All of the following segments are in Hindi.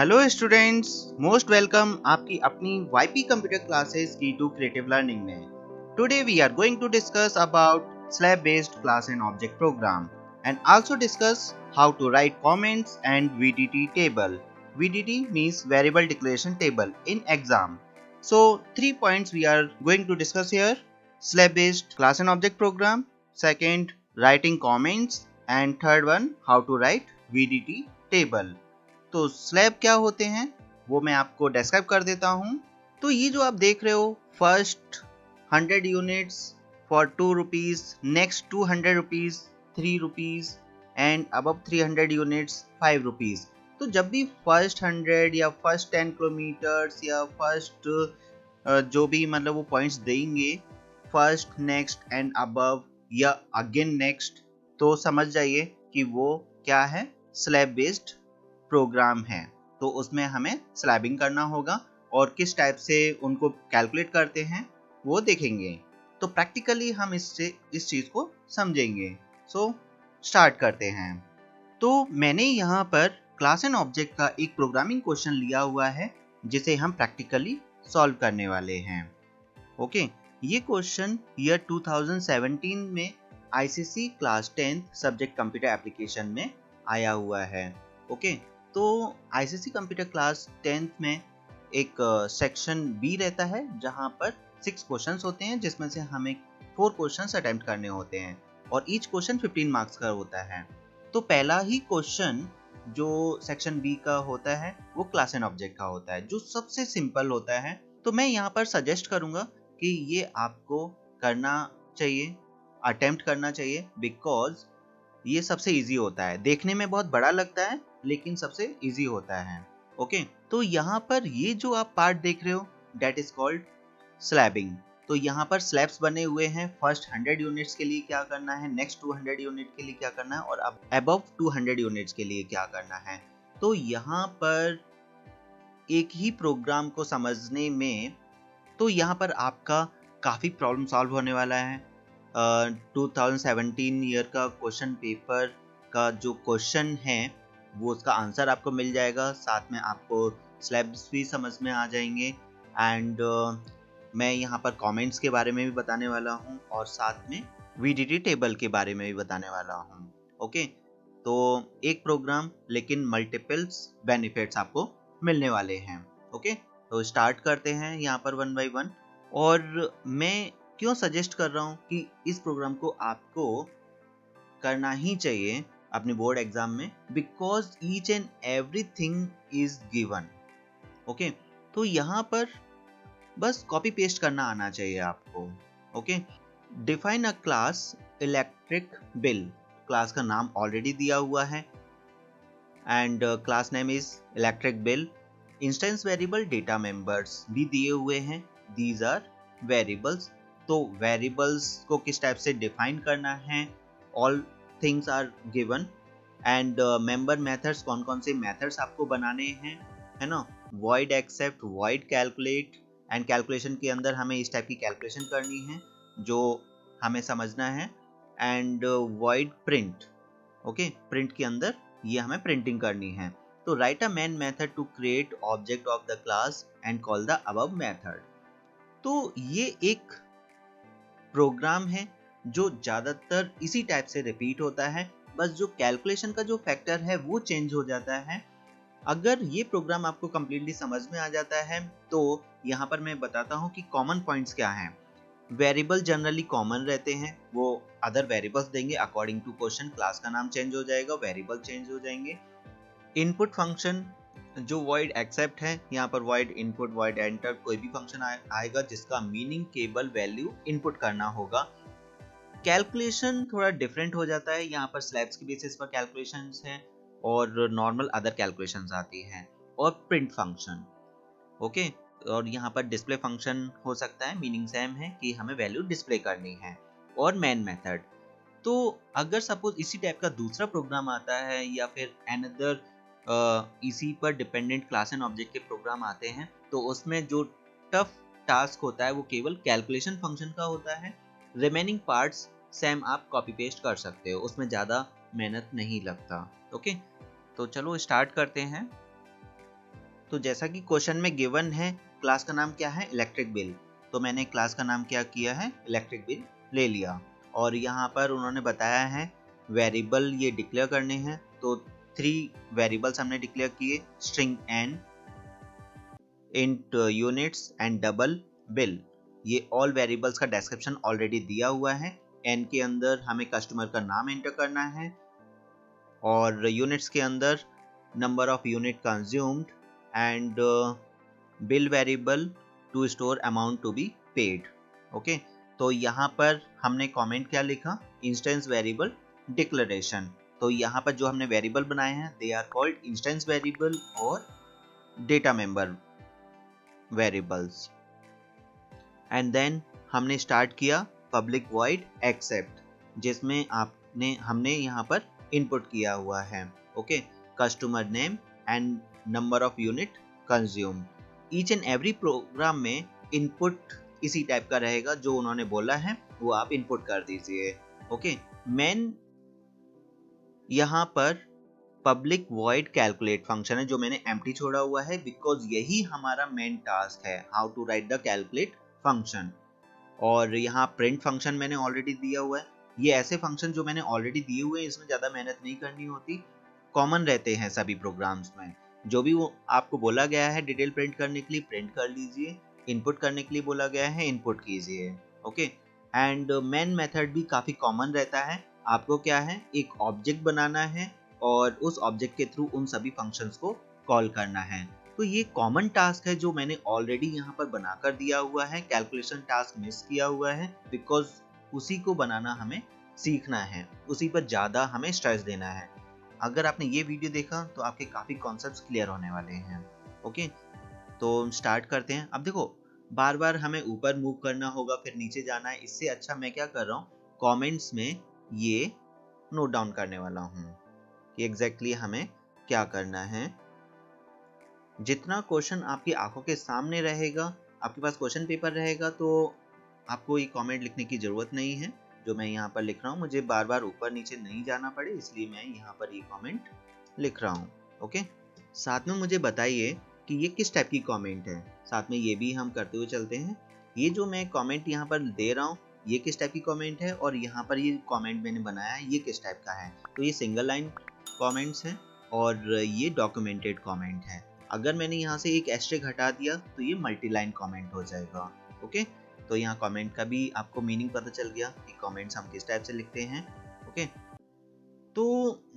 हेलो स्टूडेंट्स, मोस्ट वेलकम आपकी अपनी वाईपी कंप्यूटर क्लासेस की टू क्रिएटिव लर्निंग में। Today we are going to discuss about slab based class and object program and also discuss how to write comments and VDT table. VDT means variable declaration table in exam. So 3 points we are going to discuss here: slab based class and object program, second writing comments, and third one how to write VDT table. तो स्लैब क्या होते हैं वो मैं आपको डिस्क्राइब कर देता हूँ। तो ये जो आप देख रहे हो, first 100 units for 2 rupees, next 200 rupees, 3 rupees and above 300 units 5 rupees. तो जब भी फर्स्ट 100 या फर्स्ट 10 किलोमीटर्स या फर्स्ट जो भी मतलब वो पॉइंट्स देंगे, फर्स्ट नेक्स्ट एंड अबव या अगेन नेक्स्ट, तो समझ जाइए कि वो क्या है, स्लैब बेस्ड प्रोग्राम है। तो उसमें हमें स्लैबिंग करना होगा और किस टाइप से उनको कैलकुलेट करते हैं वो देखेंगे। तो प्रैक्टिकली हम इस चीज को समझेंगे। सो स्टार्ट करते हैं। तो मैंने यहाँ पर क्लास एंड ऑब्जेक्ट का एक प्रोग्रामिंग क्वेश्चन लिया हुआ है जिसे हम प्रैक्टिकली सॉल्व करने वाले हैं। ओके, ये क्वेश्चन ईयर 2017 में ICC class 10th subject computer application में आया हुआ है। ओके, तो ICC कंप्यूटर क्लास 10th में एक सेक्शन बी रहता है जहां पर 6 क्वेश्चंस होते हैं, जिसमें से हमें 4 क्वेश्चंस अटेम्प्ट करने होते हैं और ईच क्वेश्चन 15 मार्क्स का होता है। तो पहला ही क्वेश्चन जो सेक्शन बी का होता है वो क्लास एंड ऑब्जेक्ट का होता है, जो सबसे सिंपल होता है। तो मैं यहाँ पर सजेस्ट करूंगा कि ये आपको करना चाहिए, अटेम्प्ट करना चाहिए, बिकॉज ये सबसे इजी होता है। देखने में बहुत बड़ा लगता है लेकिन सबसे इजी होता है। ओके, तो यहाँ पर ये जो आप पार्ट देख रहे हो डेट इज कॉल्ड स्लैबिंग। तो यहाँ पर स्लैब्स बने हुए हैं। फर्स्ट 100 यूनिट्स के लिए क्या करना है, नेक्स्ट 200 यूनिट के लिए क्या करना है और अब अबव 200 यूनिट्स के लिए क्या करना है। तो यहाँ पर एक ही प्रोग्राम को समझने में, तो यहाँ पर आपका काफ़ी प्रॉब्लम सॉल्व होने वाला है। 2017 ईयर का क्वेश्चन पेपर का जो क्वेश्चन है वो उसका आंसर आपको मिल जाएगा, साथ में आपको स्लैब्स भी समझ में आ जाएंगे एंड मैं यहाँ पर कमेंट्स के बारे में भी बताने वाला हूँ और साथ में VDT टेबल के बारे में भी बताने वाला हूँ। ओके, तो एक प्रोग्राम लेकिन मल्टीपल्स बेनिफिट्स आपको मिलने वाले हैं। ओके, तो स्टार्ट करते हैं यहाँ पर वन बाय वन। और मैं क्यों सजेस्ट कर रहा हूँ कि इस प्रोग्राम को आपको करना ही चाहिए अपने बोर्ड एग्जाम में, because each and everything is given. Okay, तो यहाँ पर बस कॉपी पेस्ट करना आना चाहिए आपको। Okay, define a class electric bill. Class का नाम ऑलरेडी दिया हुआ है and class name is electric bill. Instance variable data members भी दिए हुए हैं, दीज आर वेरिएबल्स। तो वेरिएबल्स को किस टाइप से डिफाइन करना है, all things are given and member methods, कौन कौन से मेथड्स आपको बनाने हैं, है ना। Void accept, void calculate and calculation के अंदर हमें इस टाइप की कैलकुलेशन करनी है जो हमें समझना है and void print. Okay, print के अंदर ये हमें प्रिंटिंग करनी है। तो write a main method to create object of the class and call the above method. तो ये एक प्रोग्राम है जो ज्यादातर इसी टाइप से रिपीट होता है, बस जो कैलकुलेशन का जो फैक्टर है वो चेंज हो जाता है। अगर ये प्रोग्राम आपको कंप्लीटली समझ में आ जाता है तो यहाँ पर मैं बताता हूँ कि कॉमन पॉइंट्स क्या हैं। वेरिएबल जनरली कॉमन रहते हैं, वो अदर वेरिएबल्स देंगे अकॉर्डिंग टू क्वेश्चन। क्लास का नाम चेंज हो जाएगा, वेरिएबल चेंज हो जाएंगे। इनपुट फंक्शन जो वॉइड एक्सेप्ट है, यहाँ पर वॉइड इनपुट, वॉइड एंटर, कोई भी फंक्शन आएगा जिसका मीनिंग केवल वैल्यू इनपुट करना होगा। कैलकुलेशन थोड़ा डिफरेंट हो जाता है, यहाँ पर स्लैब्स के बेसिस पर कैलकुलेशंस हैं और नॉर्मल अदर कैलकुलेशंस आती हैं। और प्रिंट फंक्शन, ओके, और यहाँ पर डिस्प्ले फंक्शन हो सकता है, मीनिंग सेम है कि हमें वैल्यू डिस्प्ले करनी है। और मेन मेथड। तो अगर सपोज इसी टाइप का दूसरा प्रोग्राम आता है या फिर अनदर इसी पर डिपेंडेंट क्लास एंड ऑब्जेक्ट के प्रोग्राम आते हैं, तो उसमें जो टफ टास्क होता है वो केवल कैलकुलेशन फंक्शन का होता है। रिमेनिंग पार्ट्स सेम आप कॉपी पेस्ट कर सकते हो, उसमें ज़्यादा मेहनत नहीं लगता। ओके, तो चलो स्टार्ट करते हैं। तो जैसा कि क्वेश्चन में गिवन है, क्लास का नाम क्या है, इलेक्ट्रिक बिल, तो मैंने क्लास का नाम क्या किया है, इलेक्ट्रिक बिल ले लिया। और यहाँ पर उन्होंने बताया है वेरिएबल ये डिक्लेयर करने हैं, तो 3 वेरिएबल्स हमने डिक्लेयर किए, string n, int units and double bill. ये ऑल वेरिएबल्स का डिस्क्रिप्शन ऑलरेडी दिया हुआ है। n के अंदर हमें कस्टमर का नाम एंटर करना है और यूनिट्स के अंदर number of unit consumed and bill variable to store amount to be paid. Okay, तो यहाँ पर हमने कमेंट क्या लिखा, इंस्टेंस वेरिएबल डिक्लेरेशन। तो यहाँ पर जो हमने वेरिएबल बनाए हैं they are called instance variable और data member variables. And then हमने स्टार्ट किया पब्लिक वॉइड एक्सेप्ट, जिसमें हमने यहाँ पर इनपुट किया हुआ है, okay, customer name and number of unit consume. Each and every program में इनपुट इसी टाइप का रहेगा, जो उन्होंने बोला है वो आप इनपुट कर दीजिए। ओके, मेन यहाँ पर पब्लिक वॉइड कैलकुलेट फंक्शन है जो मैंने एम्प्टी छोड़ा हुआ है, बिकॉज यही हमारा मेन टास्क है, how to write the calculate function. और यहाँ प्रिंट फंक्शन मैंने ऑलरेडी दिया हुआ है। ये ऐसे फंक्शन जो मैंने ऑलरेडी दिए हुए हैं, इसमें ज़्यादा मेहनत नहीं करनी होती, कॉमन रहते हैं सभी प्रोग्राम्स में। जो भी वो आपको बोला गया है डिटेल प्रिंट करने के लिए प्रिंट कर लीजिए, इनपुट करने के लिए बोला गया है इनपुट कीजिए। ओके, एंड मेन मेथड भी काफ़ी कॉमन रहता है। आपको क्या है, एक ऑब्जेक्ट बनाना है और उस ऑब्जेक्ट के थ्रू उन सभी फंक्शंस को कॉल करना है। तो ये कॉमन टास्क है जो मैंने ऑलरेडी यहाँ पर बनाकर दिया हुआ है। कैलकुलेशन टास्क मिस किया हुआ है बिकॉज उसी को बनाना हमें सीखना है, उसी पर ज़्यादा हमें स्ट्रेस देना है। अगर आपने ये वीडियो देखा तो आपके काफ़ी कॉन्सेप्ट्स क्लियर होने वाले हैं। ओके, तो स्टार्ट करते हैं। अब देखो, बार बार हमें ऊपर मूव करना होगा फिर नीचे जाना है, इससे अच्छा मैं क्या कर रहा हूँ, कमेंट्स में ये नोट डाउन करने वाला हूँ कि एग्जैक्टली हमें क्या करना है। जितना क्वेश्चन आपकी आंखों के सामने रहेगा, आपके पास क्वेश्चन पेपर रहेगा, तो आपको ये कमेंट लिखने की ज़रूरत नहीं है। जो मैं यहाँ पर लिख रहा हूँ, मुझे बार बार ऊपर नीचे नहीं जाना पड़े, इसलिए मैं यहाँ पर ये कमेंट लिख रहा हूँ। ओके, साथ में मुझे बताइए कि ये किस टाइप की कमेंट है, साथ में ये भी हम करते हुए चलते हैं। ये जो मैं कमेंट यहाँ पर दे रहा हूँ, ये किस टाइप की कमेंट है, और यहाँ पर ये कमेंट मैंने बनाया है ये किस टाइप का है। तो ये सिंगल लाइन कमेंट्स है और ये डॉक्यूमेंटेड कमेंट है। अगर मैंने यहाँ से एक एस्ट्रिक हटा दिया तो ये मल्टी लाइन कमेंट हो जाएगा। ओके, तो यहाँ कमेंट का भी आपको मीनिंग पता चल गया कि कमेंट्स हम किस टाइप से लिखते हैं। ओके, तो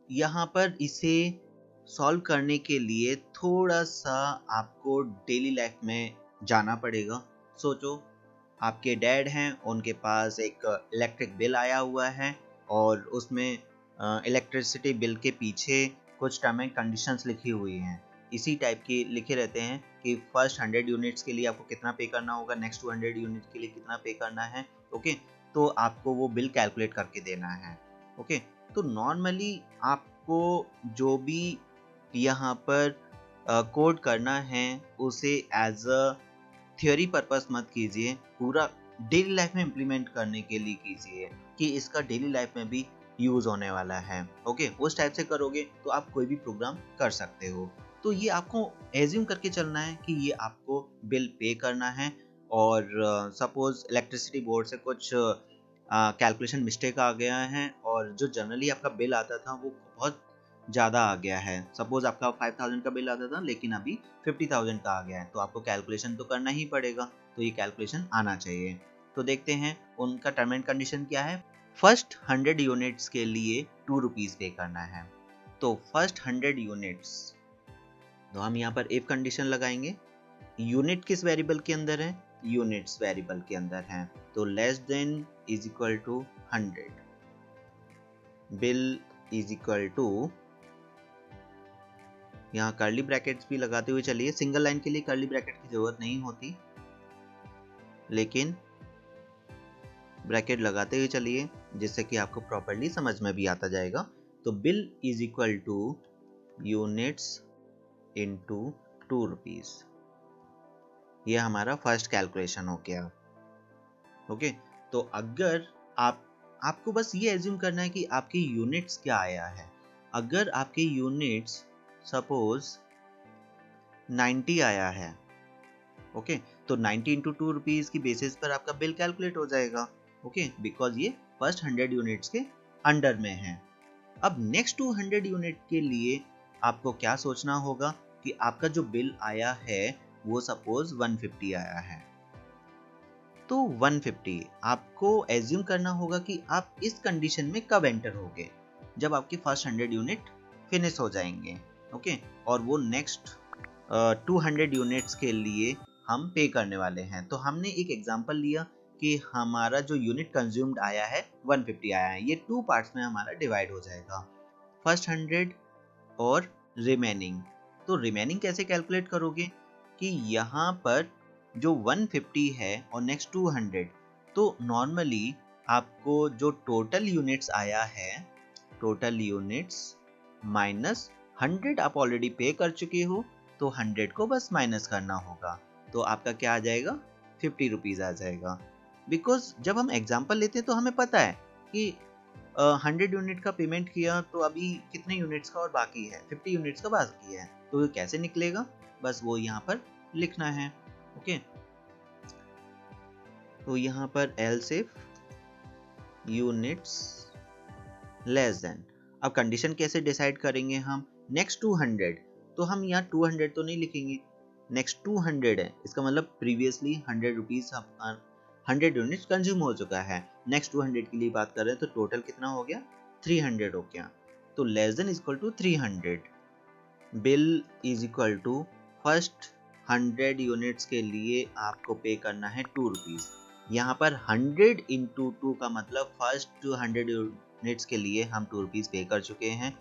यहाँ पर इसे सॉल्व करने के लिए थोड़ा सा आपको डेली लाइफ में जाना पड़ेगा। सोचो, आपके डैड हैं, उनके पास एक इलेक्ट्रिक बिल आया हुआ है और उसमें इलेक्ट्रिसिटी बिल के पीछे कुछ टर्म एंड कंडीशंस लिखी हुई हैं। इसी टाइप की लिखे रहते हैं कि फर्स्ट 100 यूनिट्स के लिए आपको कितना पे करना होगा, नेक्स्ट 200 यूनिट के लिए कितना पे करना है। ओके, तो आपको वो बिल कैलकुलेट करके देना है। ओके, तो नॉर्मली आपको जो भी यहाँ पर कोड करना है उसे एज अ थियोरी पर्पस मत कीजिए, पूरा डेली लाइफ में इम्प्लीमेंट करने के लिए कीजिए कि इसका डेली लाइफ में भी यूज होने वाला है। ओके, उस टाइप से करोगे तो आप कोई भी प्रोग्राम कर सकते हो। तो ये आपको एज्यूम करके चलना है कि ये आपको बिल पे करना है, और सपोज इलेक्ट्रिसिटी बोर्ड से कुछ कैलकुलेशन मिस्टेक आ गया है और जो जनरली आपका बिल आता था वो बहुत ज़्यादा आ गया है। सपोज आपका 5000 का बिल आता था लेकिन अभी 50,000 का आ गया है, तो आपको कैलकुलेशन तो करना ही पड़ेगा, तो ये कैलकुलेशन आना चाहिए। तो देखते हैं उनका टर्म एंड कंडीशन क्या है। फर्स्ट 100 यूनिट्स के लिए 2 रुपीज़ पे करना है। तो फर्स्ट 100 यूनिट्स, तो हम यहाँ पर इफ कंडीशन लगाएंगे। यूनिट किस वेरिएबल के अंदर है, यूनिट्स वेरिएबल के अंदर है, तो less than is equal to 100, bill is equal to, यहाँ कर्ली ब्रैकेट्स भी लगाते हुए चलिए। सिंगल लाइन के लिए कर्ली ब्रैकेट की जरूरत नहीं होती, लेकिन ब्रैकेट लगाते हुए चलिए जिससे कि आपको प्रॉपर्ली समझ में भी आता जाएगा। तो bill is equal two units into 2 rupees, ये हमारा फर्स्ट कैलकुलेशन हो गया। ओके, तो अगर आपको बस ये एज्यूम करना है कि आपकी यूनिट्स क्या आया है। अगर आपके यूनिट्स सपोज 90 आया है। ओके, तो 90 इंटू 2 रुपीज़ की बेसिस पर आपका बिल कैलकुलेट हो जाएगा। ओके, बिकॉज ये फर्स्ट 100 यूनिट्स के अंडर में है। अब नेक्स्ट 200 यूनिट के लिए आपको क्या सोचना होगा कि आपका जो बिल आया है वो सपोज 150 आया है, तो 150 आपको एज्यूम करना होगा कि आप इस कंडीशन में कब एंटर होगे, जब आपके फर्स्ट 100 यूनिट फिनिश हो जाएंगे। ओके, और वो नेक्स्ट 200 यूनिट्स के लिए हम पे करने वाले हैं। तो हमने एक एग्जांपल लिया कि हमारा जो यूनिट कंज्यूम्ड आया है 150 आया है, ये 2 पार्ट्स में हमारा डिवाइड हो जाएगा, फर्स्ट 100 और रिमेनिंग। तो रिमेनिंग कैसे कैलकुलेट करोगे कि यहाँ पर जो 150 है और नेक्स्ट 200, तो नॉर्मली आपको जो टोटल यूनिट्स आया है, टोटल यूनिट्स माइनस 100 आप ऑलरेडी पे कर चुके हो, तो 100 को बस माइनस करना होगा, तो आपका क्या आ जाएगा, 50 रुपीज़ आ जाएगा। बिकॉज जब हम एग्जाम्पल लेते हैं तो हमें पता है कि 100 यूनिट का पेमेंट किया, तो अभी कितने यूनिट्स का और बाकी है, 50 यूनिट्स का बाकी है, तो ये कैसे निकलेगा, बस वो यहाँ पर लिखना है। ओके, तो यहाँ पर else if units less than, अब कंडीशन कैसे डिसाइड करेंगे हम, नेक्स्ट 200, तो हम यहाँ 200 तो नहीं लिखेंगे, नेक्स्ट 200 है, इसका मतलब प्रीवियसली 100 रुपीज़ 100 यूनिट्स कंज्यूम हो चुका है, नेक्स्ट 200 के लिए बात कर रहे हैं, तो टोटल कितना हो गया, 300 हो गया, तो less than equal to 300, bill is equal to first 100 units के लिए आपको पे करना है 2 रुपीज़। यहाँ पर 100 इंटू 2 का मतलब फर्स्ट 100 यूनिट्स के लिए हम 2 रुपीज़ पे कर चुके हैं,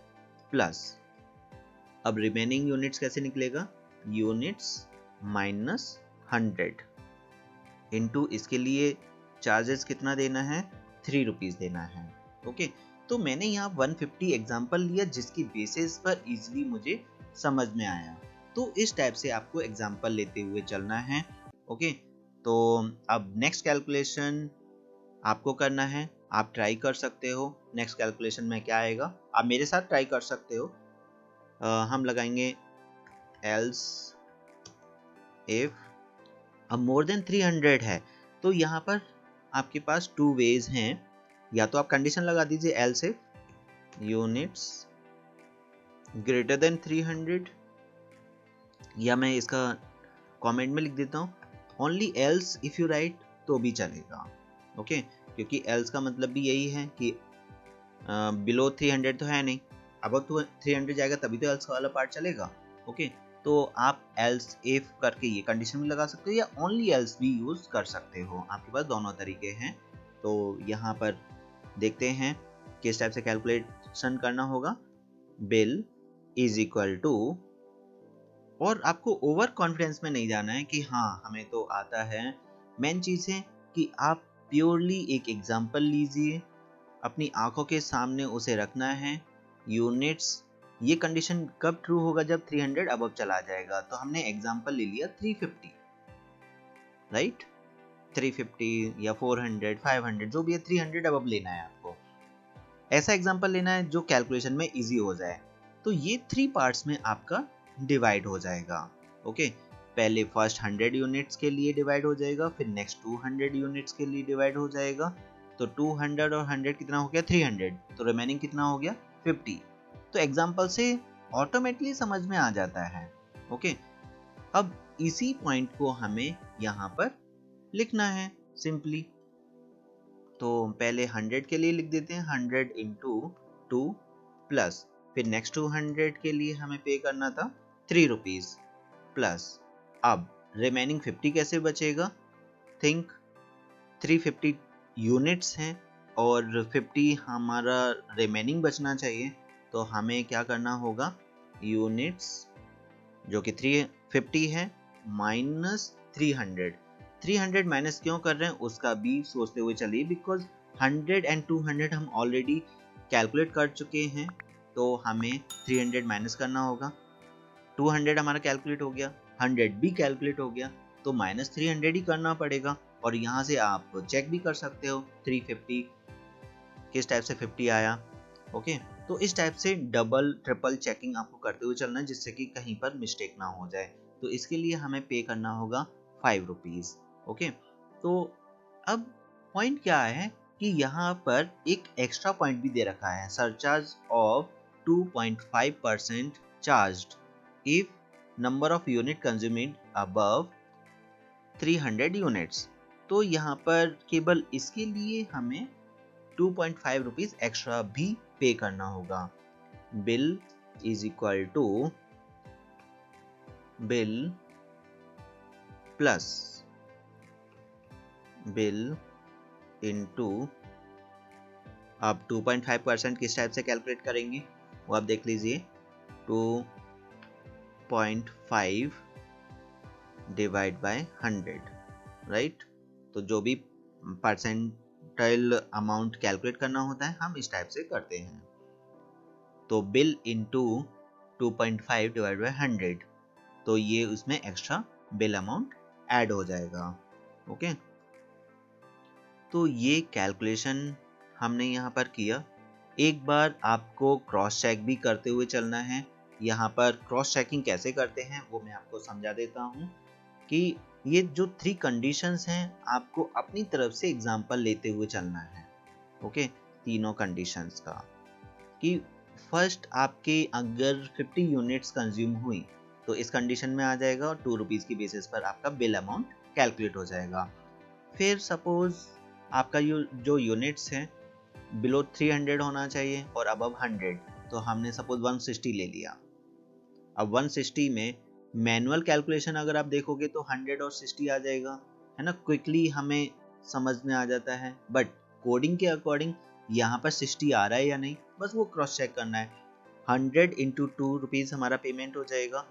प्लस अब रिमेनिंग यूनिट्स कैसे निकलेगा, यूनिट्स माइनस 100 इंटू इसके लिए चार्जेस कितना देना है, 3 रुपीज़ देना है। ओके, तो मैंने यहाँ 150 एग्जाम्पल लिया जिसकी बेसिस पर इजीली मुझे समझ में आया, तो इस टाइप से आपको एग्जाम्पल लेते हुए चलना है। ओके, तो अब नेक्स्ट कैलकुलेशन आपको करना है, आप ट्राई कर सकते हो। नेक्स्ट कैलकुलेशन में क्या आएगा, आप मेरे साथ ट्राई कर सकते हो। हम लगाएंगे एल्स इफ अब मोर देन 300 है, तो यहाँ पर आपके पास 2 वेज हैं, या तो आप कंडीशन लगा दीजिए else if units greater than 300, या मैं इसका कमेंट में लिख देता हूँ only else if you right, तो भी चलेगा। ओके, क्योंकि एल्स का मतलब भी यही है कि बिलो 300 तो है नहीं, अब तो 300 जाएगा तभी तो एल्स वाला पार्ट चलेगा। ओके, तो आप एल्स इफ करके ये कंडीशन भी लगा सकते हो, या ओनली एल्स भी यूज कर सकते हो, आपके पास दोनों तरीके हैं। तो यहाँ पर देखते हैं किस टाइप से कैलकुलेशन करना होगा, बिल इज इक्वल टू, और आपको ओवर कॉन्फिडेंस में नहीं जाना है कि हाँ हमें तो आता है, मेन चीज़ है कि आप प्योरली एक एग्जाम्पल लीजिए, अपनी आंखों के सामने उसे रखना है, यूनिट्स, ये कंडीशन कब ट्रू होगा, जब 300 अबव चला जाएगा, तो हमने एग्जाम्पल ले लिया 350, राइट, 350 या 400 500 जो भी है, 300 अबव लेना है आपको, ऐसा एग्जाम्पल लेना है जो कैलकुलेशन में इजी हो जाए। तो ये 3 पार्ट्स में आपका डिवाइड हो जाएगा। ओके, पहले फर्स्ट 100 यूनिट्स के लिए डिवाइड हो जाएगा, फिर नेक्स्ट 200 यूनिट्स के लिए डिवाइड हो जाएगा, तो 200 और 100 कितना हो गया, 300, तो रिमेनिंग कितना हो गया, 50। तो एग्जाम्पल से ऑटोमेटिकली समझ में आ जाता है। ओके, अब इसी पॉइंट को हमें यहाँ पर लिखना है सिंपली, तो पहले 100 के लिए लिख देते हैं 100 इंटू 2 प्लस, फिर नेक्स्ट 200 के लिए हमें पे करना था 3 रुपीज़ प्लस, अब रिमेनिंग 50 कैसे बचेगा, थिंक 350 यूनिट्स हैं और 50 हमारा रिमेनिंग बचना चाहिए, तो हमें क्या करना होगा, यूनिट्स जो कि 350 है माइनस 300 माइनस क्यों कर रहे हैं उसका भी सोचते हुए चलिए, बिकॉज 100 एंड 200 हम ऑलरेडी कैलकुलेट कर चुके हैं, तो हमें 300 माइनस करना होगा, 200 हमारा कैलकुलेट हो गया, 100 भी कैलकुलेट हो गया, तो माइनस 300 ही करना पड़ेगा, और यहाँ से आप चेक भी कर सकते हो 350 किस टाइप से 50 आया। ओके, तो इस टाइप से डबल ट्रिपल चेकिंग आपको करते हुए चलना है, जिससे कि कहीं पर मिस्टेक ना हो जाए। तो इसके लिए हमें पे करना होगा 5 रुपीज़। ओके, तो अब पॉइंट क्या है कि यहाँ पर एक एक्स्ट्रा पॉइंट भी दे रखा है, surcharge of 2.5% charged if number of unit consumed above 300 units. तो यहाँ पर केवल इसके लिए हमें 2.5 रुपीज़ एक्स्ट्रा भी पे करना होगा। Bill is equal to bill plus bill into, अब 2.5% किस टाइप से कैलकुलेट करेंगे वो आप देख लीजिए। 2.5 डिवाइड बाय 100, राइट। तो जो भी परसेंटाइल अमाउंट कैलकुलेट करना होता है हम इस टाइप से करते हैं। तो बिल इनटू 2.5 डिवाइड बाय 100, तो ये उसमें एक्स्ट्रा बिल अमाउंट ऐड हो जाएगा। ओके, तो ये कैलकुलेशन हमने यहाँ पर किया। एक बार आपको क्रॉस चेक भी करते हुए चलना है। यहाँ पर क्रॉस चेकिंग कैसे करते हैं वो मैं आपको समझा देता हूँ कि ये जो 3 कंडीशंस हैं आपको अपनी तरफ से एग्जांपल लेते हुए चलना है। ओके, तीनों कंडीशंस का कि फर्स्ट आपके अगर 50 यूनिट्स कंज्यूम हुई तो इस कंडीशन में आ जाएगा और 2 रुपीज़ की बेसिस पर आपका बिल अमाउंट कैलकुलेट हो जाएगा। फिर सपोज आपका जो यूनिट्स हैं बिलो 300 होना चाहिए और अबव 100, तो हमने सपोज 160 ले लिया। अब 160 में मैनुअल कैलकुलेशन अगर आप देखोगे तो 100 और 60 आ जाएगा, है ना, क्विकली हमें समझ में आ जाता है। बट कोडिंग के अकॉर्डिंग यहाँ पर 60 आ रहा है या नहीं, बस वो क्रॉस चेक करना है। 100 इंटू 2 रुपीज़ हमारा पेमेंट हो जाएगा।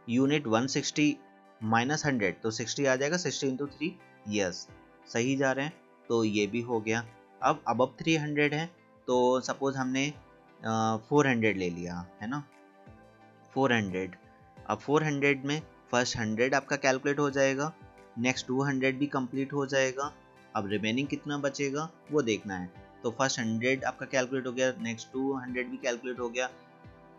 यूनिट 160 माइनस 100 तो 60 आ जाएगा। 60 इंटू 3, यस सही जा रहे हैं, तो ये भी हो गया। अब अबव 300 है तो सपोज हमने 400 ले लिया, है ना, 400। अब 400 में फर्स्ट 100 आपका कैलकुलेट हो जाएगा, नेक्स्ट 200 भी कंप्लीट हो जाएगा। अब रिमेनिंग कितना बचेगा वो देखना है। तो फर्स्ट 100 आपका कैलकुलेट हो गया, नेक्स्ट 200 भी कैलकुलेट हो गया।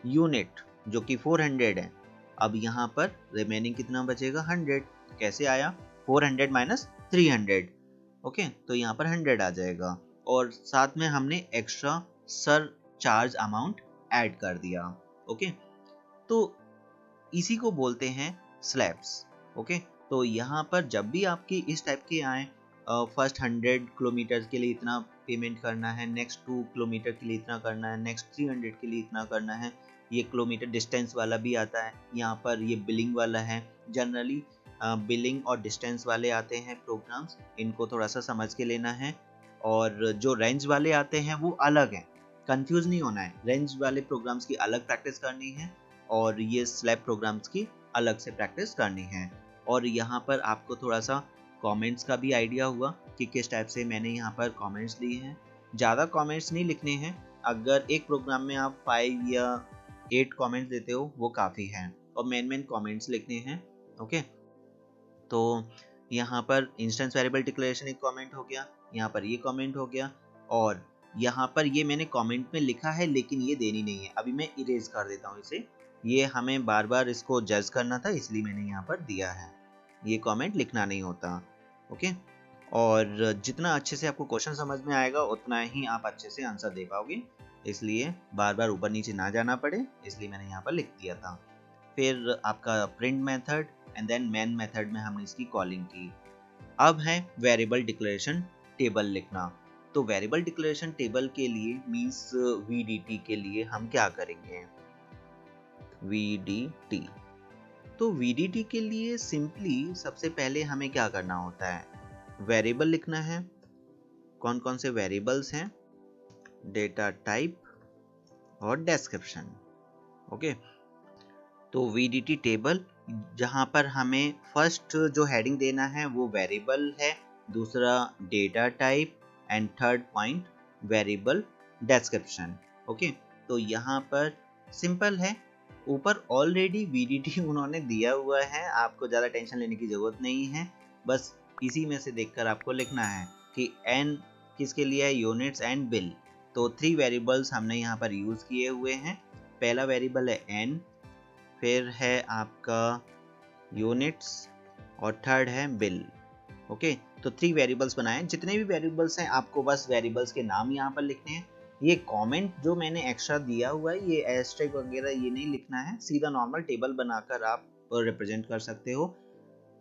यूनिट जो कि 400 है, अब यहाँ पर रिमेनिंग कितना बचेगा 100। कैसे आया, 400 माइनस 300। ओके, तो यहाँ पर 100 आ जाएगा और साथ में हमने extra sir charge amount add कर दिया। ओके, तो इसी को बोलते हैं स्लैब्स। ओके, तो यहाँ पर जब भी आपकी इस टाइप के आए, फर्स्ट 100 किलोमीटर के लिए इतना पेमेंट करना है, नेक्स्ट 2 किलोमीटर के लिए इतना करना है, नेक्स्ट 300 के लिए इतना करना है, ये किलोमीटर डिस्टेंस वाला भी आता है। यहाँ पर ये बिलिंग वाला है। जनरली बिलिंग और डिस्टेंस वाले आते हैं प्रोग्राम्स, इनको थोड़ा सा समझ के लेना है। और जो रेंज वाले आते हैं वो अलग हैं, कंफ्यूज नहीं होना है। रेंज वाले प्रोग्राम्स की अलग प्रैक्टिस करनी है और ये स्लैब प्रोग्राम्स की अलग से प्रैक्टिस करनी है। और यहाँ पर आपको थोड़ा सा कमेंट्स का भी आइडिया हुआ कि किस टाइप से मैंने यहाँ पर कमेंट्स लिए हैं। ज़्यादा कमेंट्स नहीं लिखने हैं, अगर एक प्रोग्राम में आप 5 या 8 कमेंट्स देते हो वो काफ़ी है, और मेन कमेंट्स लिखने हैं। ओके, तो यहाँ पर इंस्टेंस वेरिएबल डिक्लेरेशन एक कमेंट हो गया, यहाँ पर ये कमेंट हो गया, और यहाँ पर ये मैंने कमेंट में लिखा है लेकिन ये देनी नहीं है, अभी मैं इरेज कर देता हूँ इसे। ये हमें बार बार इसको जज करना था इसलिए मैंने यहाँ पर दिया है, ये कमेंट लिखना नहीं होता। ओके, और जितना अच्छे से आपको क्वेश्चन समझ में आएगा उतना ही आप अच्छे से आंसर दे पाओगे, इसलिए बार बार ऊपर नीचे ना जाना पड़े, इसलिए मैंने यहाँ पर लिख दिया था। फिर आपका print method and then main method में हमने इसकी कॉलिंग की। अब है वेरिएबल डिक्लेरेशन टेबल लिखना। तो वेरिएबल डिक्लेरेशन टेबल के लिए मींस VDT के लिए हम क्या करेंगे, VDT। तो VDT के लिए सिंपली सबसे पहले हमें क्या करना होता है, वेरिएबल लिखना है। कौन कौन से वेरिएबल्स हैं, डेटा टाइप और डिस्क्रिप्शन। ओके, तो VDT टेबल जहां पर हमें फर्स्ट जो हेडिंग देना है वो वेरिएबल है, दूसरा data type and third point variable description. Okay, तो यहाँ पर सिंपल है, ऊपर ऑलरेडी VDT उन्होंने दिया हुआ है, आपको ज़्यादा टेंशन लेने की ज़रूरत नहीं है। बस इसी में से देखकर आपको लिखना है कि n किसके लिए है, यूनिट्स एंड बिल। तो 3 वेरिएबल्स हमने यहाँ पर यूज़ किए हुए हैं। पहला वेरिएबल है n, फिर है आपका यूनिट्स और थर्ड है बिल। ओके, तो 3 वेरिएबल्स बनाए। जितने भी वेरिएबल्स हैं आपको बस वेरिएबल्स के नाम यहाँ पर लिखने हैं। ये कमेंट जो मैंने एक्स्ट्रा दिया हुआ है, ये एस्ट्रिक वगैरह ये नहीं लिखना है, सीधा नॉर्मल टेबल बनाकर आप रिप्रेजेंट कर सकते हो।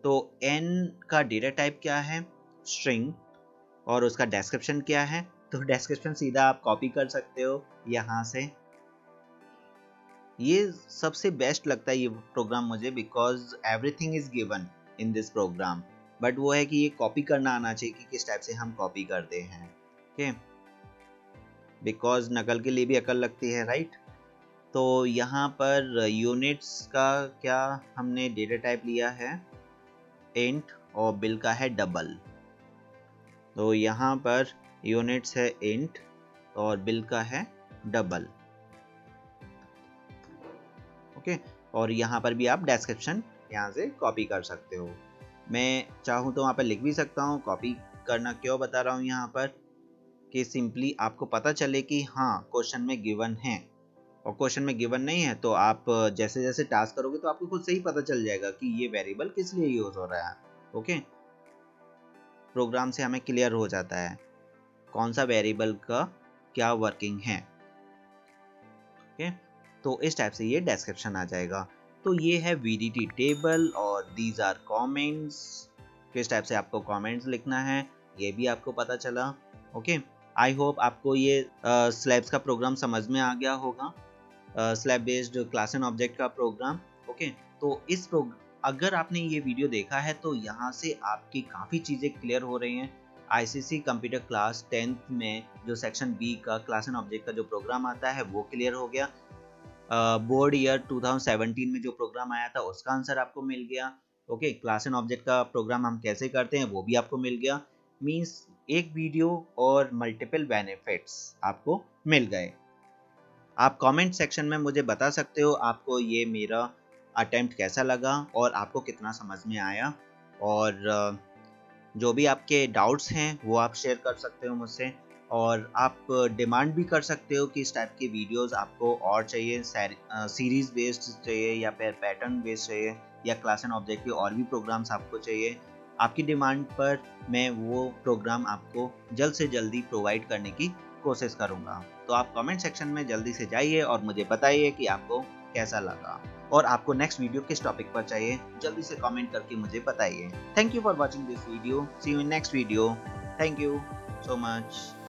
तो n का डेटा टाइप क्या है, स्ट्रिंग, और उसका डिस्क्रिप्शन क्या है, तो डिस्क्रिप्शन सीधा आप कॉपी कर सकते हो यहाँ से। ये सबसे बेस्ट लगता है ये प्रोग्राम मुझे, because everything is given in this program. But वो है कि ये कॉपी करना आना चाहिए कि किस टाइप से हम कॉपी करते हैं। ओके, बिकॉज नकल के लिए भी अकल लगती है, राइट। तो यहाँ पर यूनिट्स का क्या हमने डेटा टाइप लिया है, इंट, और बिल का है डबल। तो यहाँ पर यूनिट्स है इंट और बिल का है डबल। ओके, और यहाँ पर भी आप डिस्क्रिप्शन यहाँ से कॉपी कर सकते हो। मैं चाहूँ तो वहाँ पर लिख भी सकता हूँ। कॉपी करना क्यों बता रहा हूँ यहाँ पर, कि सिंपली आपको पता चले कि हाँ क्वेश्चन में गिवन है, और क्वेश्चन में गिवन नहीं है तो आप जैसे जैसे टास्क करोगे तो आपको खुद से ही पता चल जाएगा कि ये वेरिएबल किस लिए यूज हो रहा है। ओके, प्रोग्राम से हमें क्लियर हो जाता है कौन सा वेरिएबल का क्या वर्किंग है। ओके, तो इस टाइप से ये डिस्क्रिप्शन आ जाएगा। तो ये है VDT टेबल और दीज आर कमेंट्स। किस टाइप से आपको कमेंट्स लिखना है ये भी आपको पता चला। ओके, आई होप आपको ये स्लैब्स का प्रोग्राम समझ में आ गया होगा, slab based class and object का प्रोग्राम। ओके, तो अगर आपने ये वीडियो देखा है तो यहाँ से आपकी काफ़ी चीज़ें क्लियर हो रही हैं। ICC कंप्यूटर क्लास 10th में जो सेक्शन बी का क्लास एंड ऑब्जेक्ट का जो प्रोग्राम आता है वो क्लियर हो गया। बोर्ड ईयर 2017 में जो प्रोग्राम आया था उसका आंसर आपको मिल गया। ओके, क्लास एंड ऑब्जेक्ट का प्रोग्राम हम कैसे करते हैं वो भी आपको मिल गया। मीन्स एक वीडियो और मल्टीपल बेनिफिट्स आपको मिल गए। आप कमेंट सेक्शन में मुझे बता सकते हो आपको ये मेरा अटेम्प्ट कैसा लगा और आपको कितना समझ में आया, और जो भी आपके डाउट्स हैं वो आप शेयर कर सकते हो मुझसे, और आप डिमांड भी कर सकते हो कि इस टाइप की वीडियोस आपको और चाहिए, सीरीज बेस्ड चाहिए या फिर पैटर्न बेस्ड चाहिए, या क्लास एंड ऑब्जेक्ट के और भी प्रोग्राम्स आपको चाहिए। आपकी डिमांड पर मैं वो प्रोग्राम आपको जल्द से जल्दी प्रोवाइड करने की कोशिश करूँगा। तो आप कमेंट सेक्शन में जल्दी से जाइए और मुझे बताइए कि आपको कैसा लगा और आपको नेक्स्ट वीडियो किस टॉपिक पर चाहिए, जल्दी से कमेंट करके मुझे बताइए। Thank you for watching this video, see you in next video. Thank you so much।